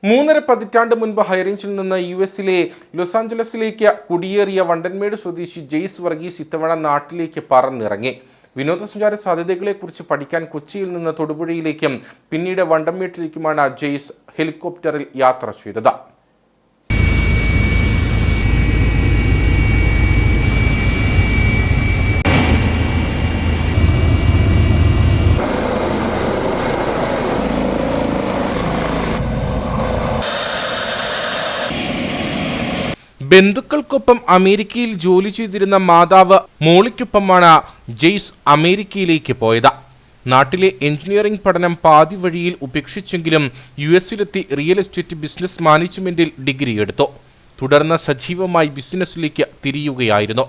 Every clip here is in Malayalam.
3.5 പതിറ്റാണ്ട് മുൻപ് ഹൈറേഞ്ചിൽ നിന്ന് യുഎസിലെ ലോസ് ആഞ്ചലസിലേക്ക് കുടിയേറിയ വണ്ടൻമേട് സ്വദേശി ജെയ്സ് വർഗീസ് ഇത്തവണ നാട്ടിലേക്ക് പറന്നിറങ്ങി. വിനോദസഞ്ചാര സാധ്യതകളെക്കുറിച്ച് പഠിക്കാൻ കൊച്ചിയിൽ നിന്ന് തൊടുപുഴയിലേക്കും പിന്നീട് വണ്ടൻമേട്ടിലേക്കുമാണ് ജെയ്സ് ഹെലികോപ്റ്ററിൽ യാത്ര ചെയ്തത്. ബന്ധുക്കൾക്കൊപ്പം അമേരിക്കയിൽ ജോലി ചെയ്തിരുന്ന മാതാവ് മോളിക്കൊപ്പമാണ് ജെയ്സ് അമേരിക്കയിലേക്ക് പോയത്. നാട്ടിലെ എഞ്ചിനീയറിംഗ് പഠനം പാതി വഴിയിൽ ഉപേക്ഷിച്ചെങ്കിലും യുഎസിലെത്തി റിയൽ എസ്റ്റേറ്റ് ബിസിനസ് മാനേജ്മെന്റിൽ ഡിഗ്രി എടുത്തു. തുടർന്ന് സജീവമായി ബിസിനസ്സിലേക്ക് തിരിയുകയായിരുന്നു.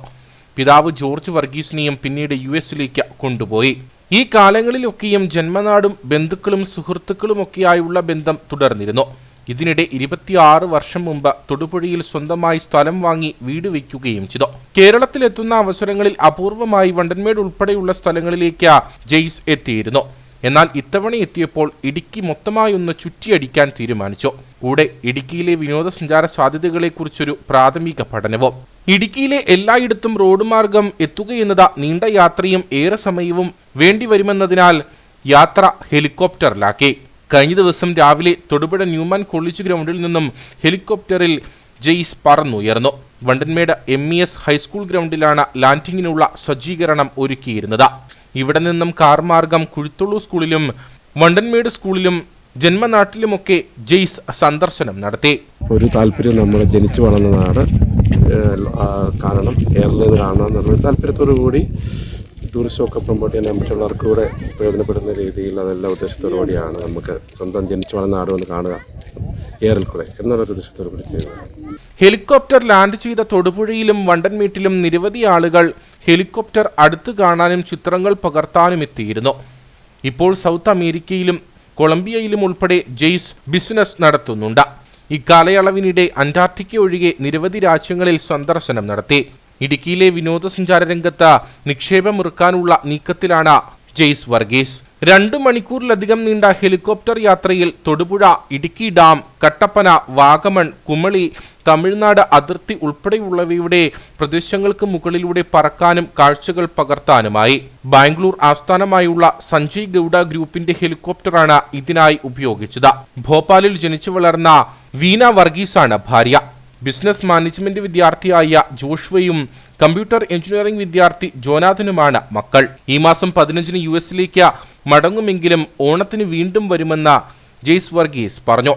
പിതാവ് ജോർജ് വർഗീസിനെയും പിന്നീട് യുഎസിലേക്ക് കൊണ്ടുപോയി. ഈ കാലങ്ങളിലൊക്കെയും ജന്മനാടും ബന്ധുക്കളും സുഹൃത്തുക്കളുമൊക്കെയായുള്ള ബന്ധം തുടർന്നിരുന്നു. ഇതിനിടെ 26 വർഷം മുമ്പ് തൊടുപുഴയിൽ സ്വന്തമായി സ്ഥലം വാങ്ങി വീട് വയ്ക്കുകയും ചെയ്തു. കേരളത്തിലെത്തുന്ന അവസരങ്ങളിൽ അപൂർവമായി വണ്ടൻമേട് ഉൾപ്പെടെയുള്ള സ്ഥലങ്ങളിലേക്ക് ജെയ്സ് എത്തിയിരുന്നു. എന്നാൽ ഇത്തവണ എത്തിയപ്പോൾ ഇടുക്കി മൊത്തമായൊന്ന് ചുറ്റിയടിക്കാൻ തീരുമാനിച്ചു. കൂടെ ഇടുക്കിയിലെ വിനോദസഞ്ചാര സാധ്യതകളെക്കുറിച്ചൊരു പ്രാഥമിക പഠനവും. ഇടുക്കിയിലെ എല്ലായിടത്തും റോഡ് മാർഗം എത്തുകയെന്നത് നീണ്ട യാത്രയും ഏറെ സമയവും വേണ്ടിവരുമെന്നതിനാൽ യാത്ര ഹെലികോപ്റ്ററിലാക്കി. കഴിഞ്ഞ ദിവസം രാവിലെ തൊടുപുഴ ന്യൂമാൻ കോളേജ് ഗ്രൗണ്ടിൽ നിന്നും ഹെലികോപ്റ്ററിൽ ജെയ്സ് പറന്നുയർന്നു. വണ്ടൻമേട് MES ഹൈസ്കൂൾ ഗ്രൗണ്ടിലാണ് ലാൻഡിങ്ങിനുള്ള സജ്ജീകരണം ഒരുക്കിയിരുന്നത്. ഇവിടെ നിന്നും കാർ മാർഗം കുഴുത്തുള്ളൂ സ്കൂളിലും വണ്ടൻമേട് സ്കൂളിലും ജന്മനാട്ടിലുമൊക്കെ ജെയ്സ് സന്ദർശനം നടത്തി. ഒരു താല്പര്യം നമ്മൾ ജനിച്ചു വളർന്ന നാട് കാണണം, കേരളത്തിൽ കാണണം എന്നുള്ള താല്പര്യത്തോടു കൂടി ടൂറിസമൊക്കെ പ്രൊമോട്ട് ചെയ്യാൻ മറ്റുള്ളവർക്ക് കൂടെ പ്രയോജനപ്പെടുന്ന രീതിയിൽ അതെല്ലാം ഉദ്ദേശത്തോടു കൂടിയാണ് നമുക്ക് സ്വന്തം ജനിച്ചു വളർന്ന നാട് ഒന്ന് കാണുക എയറിൽ കൂടെ എന്നുള്ളൊരു ഉദ്ദേശത്തോടു കൂടി ചെയ്തത്. ഹെലികോപ്റ്റർ ലാൻഡ് ചെയ്ത തൊടുപുഴയിലും വണ്ടൻമേട്ടിലും നിരവധി ആളുകൾ ഹെലികോപ്റ്റർ അടുത്ത് കാണാനും ചിത്രങ്ങൾ പകർത്താനും എത്തിയിരുന്നു. ഇപ്പോൾ സൗത്ത് അമേരിക്കയിലും കൊളംബിയയിലും ഉൾപ്പെടെ ജെയ്സ് ബിസിനസ് നടത്തുന്നുണ്ട്. ഇക്കാലയളവിനിടെ അന്റാർട്ടിക്ക ഒഴികെ നിരവധി രാജ്യങ്ങളിൽ സന്ദർശനം നടത്തി. ഇടുക്കിയിലെ വിനോദസഞ്ചാര രംഗത്ത് നിക്ഷേപമിറക്കാനുള്ള നീക്കത്തിലാണ് ജെയ്സ് വർഗീസ്. 2 മണിക്കൂറിലധികം നീണ്ട ഹെലികോപ്റ്റർ യാത്രയിൽ തൊടുപുഴ, ഇടുക്കി ഡാം, കട്ടപ്പന, വാഗമൺ, കുമളി, തമിഴ്നാട് അതിർത്തി ഉൾപ്പെടെയുള്ളവയുടെ പ്രദേശങ്ങൾക്ക് മുകളിലൂടെ പറക്കാനും കാഴ്ചകൾ പകർത്താനുമായി. ബാംഗ്ലൂർ ആസ്ഥാനമായുള്ള സഞ്ജയ് ഗൌഡ ഗ്രൂപ്പിന്റെ ഹെലികോപ്റ്ററാണ് ഇതിനായി ഉപയോഗിച്ചത്. ഭോപ്പാലിൽ ജനിച്ചു വളർന്ന വീണ വർഗീസാണ് ഭാര്യ. ബിസിനസ് മാനേജ്മെന്റ് വിദ്യാർത്ഥിയായ ജോഷ്വയും കമ്പ്യൂട്ടർ എഞ്ചിനീയറിംഗ് വിദ്യാർത്ഥി ജോനാഥനുമാണ് മക്കൾ. ഈ മാസം 15-ന് യുഎസിലേക്ക് മടങ്ങുമെങ്കിലും ഓണത്തിന് വീണ്ടും വരുമെന്ന് ജെയ്സ് വർഗീസ് പറഞ്ഞു.